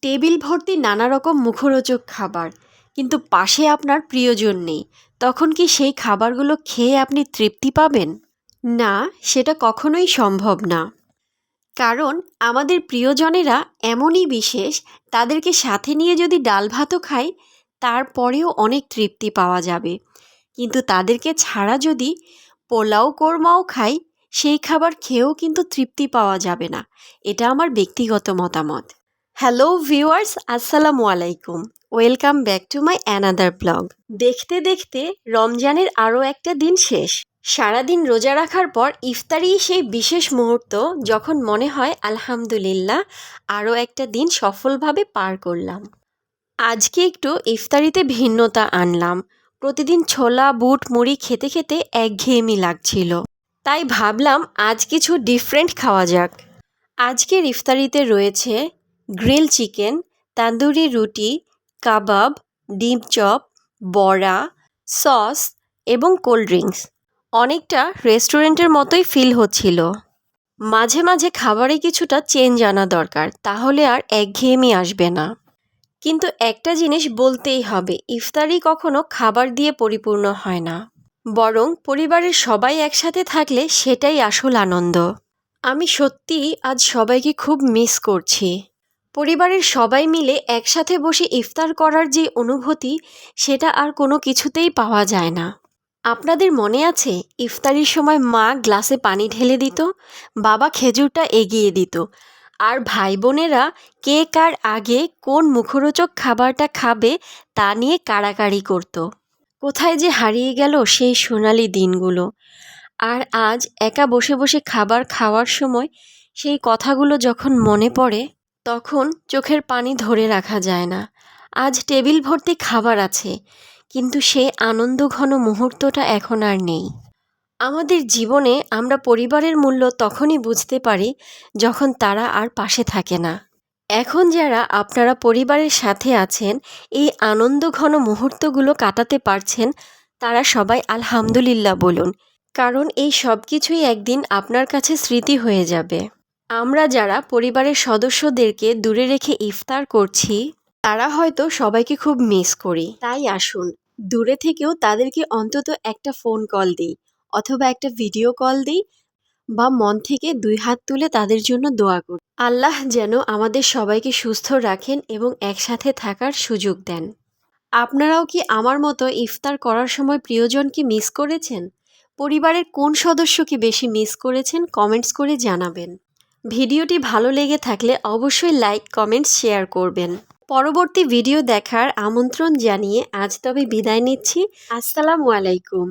Table ভর্তি নানা রকম মুখরোচক খাবার, কিন্তু পাশে আপনার প্রিয়জন নেই। তখন কি সেই খাবারগুলো খেয়ে আপনি তৃপ্তি পাবেন? না, সেটা কখনোই সম্ভব না। কারণ আমাদের প্রিয়জনেরা এমনই বিশেষ, তাদেরকে সাথে নিয়ে যদি ডাল ভাতও খাই, তারপরেও অনেক তৃপ্তি পাওয়া যাবে। কিন্তু তাদেরকে ছাড়া যদি পোলাও কোরমাও খাই, সেই খাবার খেয়েও কিন্তু তৃপ্তি পাওয়া যাবে না। এটা আমার ব্যক্তিগত মতামত। হ্যালো ভিউয়ার্স, আসসালামু আলাইকুম। Welcome back to my another blog. দেখতে দেখতে রমজানের আরও একটা দিন শেষ। সারাদিন রোজা রাখার পর ইফতারি সেই বিশেষ মুহূর্ত, যখন মনে হয় আলহামদুলিল্লাহ, আরও একটা দিন সফলভাবে পার করলাম। আজকে একটু ইফতারিতে ভিন্নতা আনলাম। প্রতিদিন ছোলা বুট মুড়ি খেতে খেতে একঘেয়েমি লাগছিল, তাই ভাবলাম আজ কিছু ডিফারেন্ট খাওয়া যাক। আজকের ইফতারিতে রয়েছে গ্রিল চিকেন, তান্দুরি রুটি, কাবাব, ডিম চপ, বড়া, সস এবং কোল্ড ড্রিঙ্কস। অনেকটা রেস্টুরেন্টের মতোই ফিল হচ্ছিল। মাঝে মাঝে খাবারে কিছুটা চেঞ্জ আনা দরকার, তাহলে আর একঘেয়েমি আসবে না। কিন্তু একটা জিনিস বলতেই হবে, ইফতারি কখনো খাবার দিয়ে পরিপূর্ণ হয় না, বরং পরিবারের সবাই একসাথে থাকলে সেটাই আসল আনন্দ। আমি সত্যিই আজ সবাইকে খুব মিস করছি। পরিবারের সবাই মিলে একসাথে বসে ইফতার করার যে অনুভূতি, সেটা আর কোনো কিছুতেই পাওয়া যায় না। আপনাদের মনে আছে, ইফতারির সময় মা গ্লাসে পানি ঢেলে দিত, বাবা খেজুরটা এগিয়ে দিত, আর ভাই বোনেরা কে কার আগে কোন মুখরোচক খাবারটা খাবে তা নিয়ে কাড়াকাড়ি করত। কোথায় যে হারিয়ে গেল সেই সোনালি দিনগুলো। আর আজ একা বসে বসে খাবার খাওয়ার সময় সেই কথাগুলো যখন মনে পড়ে, তখন চোখের পানি ধরে রাখা যায় না। আজ টেবিল ভর্তি খাবার আছে, কিন্তু সেই আনন্দঘন মুহূর্তটা এখন আর নেই। আমাদের জীবনে আমরা পরিবারের মূল্য তখনই বুঝতে পারি, যখন তারা আর পাশে থাকে না। এখন যারা আপনারা পরিবারের সাথে আছেন, এই আনন্দঘন মুহূর্তগুলো কাটাতে পারছেন, তারা সবাই আলহামদুলিল্লাহ বলুন। কারণ এই সব কিছুই একদিন আপনার কাছে স্মৃতি হয়ে যাবে। আমরা যারা পরিবারের সদস্যদেরকে দূরে রেখে ইফতার করছি, তারা হয়তো সবাইকে খুব মিস করি। তাই আসুন, দূরে থেকেও তাদেরকে অন্তত একটা ফোন কল দিই, অথবা একটা ভিডিও কল দিই, বা মন থেকে 2 হাত তুলে তাদের জন্য দোয়া করি। আল্লাহ যেন আমাদের সবাইকে সুস্থ রাখেন এবং একসাথে থাকার সুযোগ দেন। আপনারাও কি আমার মতো ইফতার করার সময় প্রিয়জনকে মিস করেছেন? পরিবারের কোন সদস্যকে বেশি মিস করেছেন কমেন্টস করে জানাবেন। ভিডিওটি ভালো লেগে থাকলে অবশ্যই লাইক, কমেন্টস, শেয়ার করবেন। পরবর্তী ভিডিও দেখার আমন্ত্রণ জানিয়ে আজ তবে বিদায় নিচ্ছি। আসসালামু আলাইকুম।